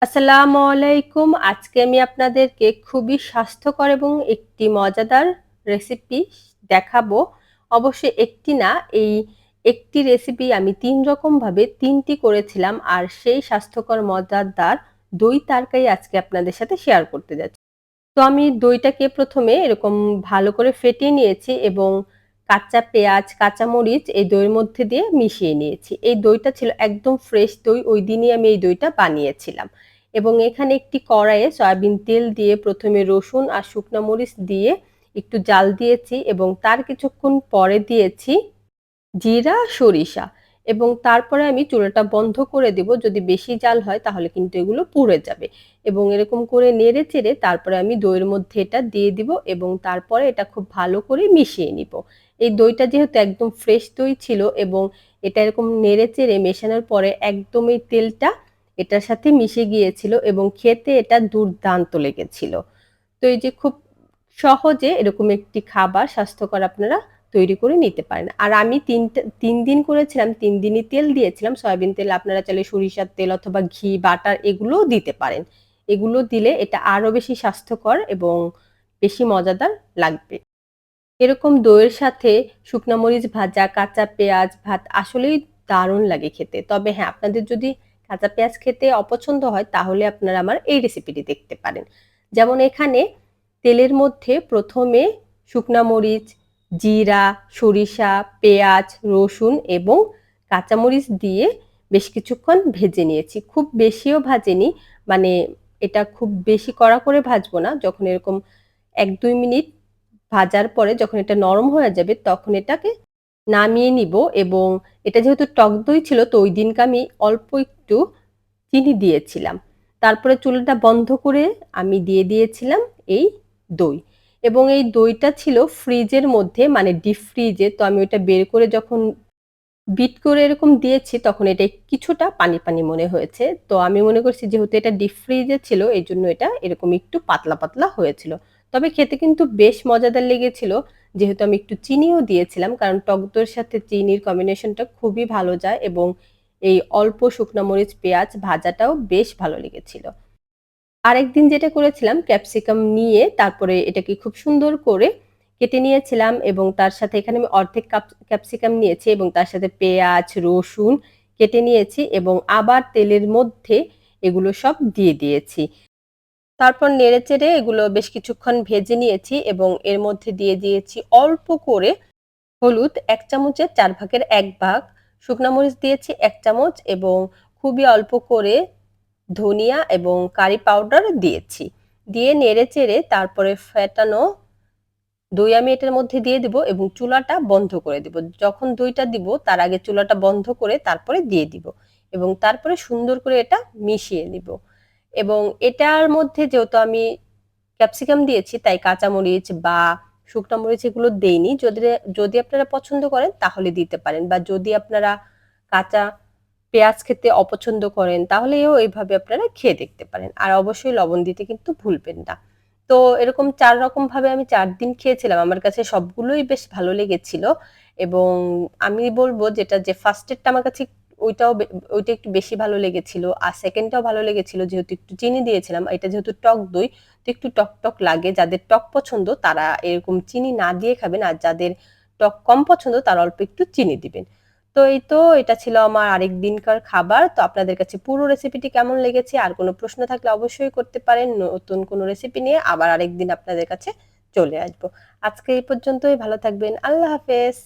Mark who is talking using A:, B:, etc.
A: আসসালামু আলাইকুম। আজকে আমি আপনাদেরকে খুবই স্বাস্থ্যকর এবং একটি মজাদার রেসিপি দেখাবো। অবশ্যই একটি না, এই একটি রেসিপি আমি ৩ রকমভাবে ৩ টি করেছিলাম। আর সেই স্বাস্থ্যকর মজাদার দই তরকারি আজকে আপনাদের সাথে শেয়ার করতে যাচ্ছি। তো আমি দইটাকে ১ম এ এরকম ভালো করে ফেটিয়ে নিয়েছি এবং কাঁচা পেঁয়াজ, কাঁচামরিচ এই দইয়ের মধ্যে দিয়ে মিশিয়ে নিয়েছি। এই দইটা ছিল একদম ফ্রেশ দই। ওইদিনই আমি এই দইটা বানিয়েছিলাম। এবং এখানে একটি কড়াইয়ে সয়াবিন তেল দিয়ে ১ম এ রসুন আর শুকনা মরিচ দিয়ে একটু জাল দিয়েছি এবং তার কিছুক্ষণ পরে দিয়েছি জিরা, সরিষা এবং তারপরে আমি চুলাটা বন্ধ করে দিব। যদি বেশি জাল হয় তাহলে কিন্তু এগুলো পুড়ে যাবে এবং এরকম করে নেড়ে-চেড়ে তারপরে আমি দইয়ের মধ্যে এটা দিয়ে দিব এবং তারপরে এটা খুব ভালো করে মিশিয়ে নিব। এই দইটা যেহেতু একদম ফ্রেশ দই ছিল এবং এটা এরকম নেড়ে-চেড়ে মেশানোর পরে একদম এই তেলটা এটার সাথে মিশে গিয়েছিল এবং খেতে এটা দুর্দান্ত লেগেছিল। তো এই যে খুব সহজে এরকম একটি খাবার স্বাস্থ্যকর আপনারা তৈরি করে নিতে পারেন। আর আমি ৩ দিন করেছিলাম, ৩ দিনই তেল দিয়েছিলাম। সয়াবিন তেল আপনারা চাইলে সরিষার তেল অথবা ঘি, বাটার এগুলোও দিতে পারেন। এগুলো দিলে এটা আরো বেশি স্বাস্থ্যকর এবং বেশি মজাদার লাগবে। এরকম দইয়ের সাথে শুকনা মরিচ ভাজা, কাঁচা পেঁয়াজ ভাত আসলেই দারুণ লাগে খেতে। তবে হ্যাঁ, আপনাদের যদি কাঁচা পেঁয়াজ খেতে অপছন্দ হয় তাহলে আপনারা আমার এই রেসিপিটি দেখতে পারেন। যেমন এখানে তেলের মধ্যে ১ম এ শুকনা মরিচ, জিরা, সরিষা, পেঁয়াজ, রসুন এবং কাঁচামরিচ দিয়ে বেশ কিছুক্ষণ ভেজে নিয়েছি। খুব বেশিও ভাজিনি, মানে এটা খুব বেশি কড়া করে ভাজবো না। যখন এরকম ১-২ মিনিট ভাজার পরে যখন এটা নরম হয়ে যাবে তখন এটাকে নামিয়ে নিব এবং এটা যেহেতু টক দই ছিল তো ঐদিনকে আমি অল্প একটু চিনি দিয়েছিলাম। তারপরে চুলাটা বন্ধ করে আমি দিয়ে দিয়েছিলাম এই দই এবং এই দইটা ছিল ফ্রিজের মধ্যে, মানে ডিপ ফ্রিজে। তো আমি ওইটা বের করে যখন বিট করে এরকম দিয়েছি তখন এটা কিছুটা পানি, পানি মনে হয়েছে। তো আমি মনে করছি যেহেতু এটা ডিপ ফ্রিজে ছিল এজন্য এটা এরকম একটু পাতলা, পাতলা হয়েছিল। তবে খেতে কিন্তু বেশ মজাদার লেগেছিল। যেহেতু আমি একটু চিনিও দিয়েছিলাম, কারণ টক দইয়ের সাথে চিনির কম্বিনেশনটা খুবই ভালো যায় এবং এই অল্প শুকনা মরিচ, পেঁয়াজ ভাজাটাও বেশ ভালো লেগেছিল। আরেকদিন যেটা করেছিলাম ক্যাপসিকাম নিয়ে তারপরে এটাকে খুব সুন্দর করে কেটে নিয়েছিলাম এবং তার সাথে এখানে আমি অর্ধেক কাপ ক্যাপসিকাম নিয়েছি এবং তার সাথে পেঁয়াজ, রসুন কেটে নিয়েছি এবং আবার তেলের মধ্যে এগুলো সব দিয়ে দিয়েছি। তারপর নেড়েচেড়ে এগুলো বেশ কিছুক্ষণ ভেজে নিয়েছি এবং এর মধ্যে দিয়ে দিয়েছি অল্প করে হলুদ ১ চামচের ৪ ভাগের ১ ভাগ, শুকনা মরিচ দিয়েছি ১ চামচ এবং খুবই অল্প করে ধনিয়া এবং কারি পাউডার দিয়েছি। দিয়ে নেড়েচেড়ে তারপরে ফেটানো দই আমি এটার মধ্যে দিয়ে দিব এবং চুলাটা বন্ধ করে দিব। যখন দইটা দিব তার আগে চুলাটা বন্ধ করে তারপরে দিয়ে দিব এবং তারপরে সুন্দর করে এটা মিশিয়ে নিব। এবং এটার মধ্যে যেহেতু আমি ক্যাপসিকাম দিয়েছি তাই কাঁচামরিচ বা শুকনা মরিচ এগুলো দেইনি। যদি আপনারা পছন্দ করেন তাহলে দিতে পারেন বা যদি আপনারা কাঁচা পেঁয়াজ খেতে অপছন্দ করেন তাহলেও এভাবে আপনারা খেয়ে দেখতে পারেন। আর অবশ্যই লবণ দিতে কিন্তু ভুলবেন না। তো এরকম ৪ রকম ভাবে আমি ৪ দিন খেয়েছিলাম। আমার কাছে সবগুলোই বেশ ভালো লেগেছিল এবং আমি বলব যেটা যে ফার্স্ট এরটা আমার কাছে ওইটাও ওইটা একটু বেশি ভালো লেগেছিল। আর সেকেন্ড টাও ভালো লেগেছিল যেহেতু একটু চিনি দিয়েছিলাম। এটা যেহেতু টক দই তো একটু টক, টক লাগে। যাদের টক পছন্দ তারা এরকম চিনি না দিয়ে খাবেন। আর যাদের টক কম পছন্দ তারা অল্প একটু চিনি দিবেন। তো এই তো এটা ছিল আমার আরেক দিনকার খাবার। তো আপনাদের কাছে পুরো রেসিপিটি কেমন লেগেছে? আর কোনো প্রশ্ন থাকলে অবশ্যই করতে পারেন। নতুন কোনো রেসিপি নিয়ে আবার আরেকদিন আপনাদের কাছে চলে আসবো। আজকে এই পর্যন্তই, ভালো থাকবেন। আল্লাহ হাফেজ।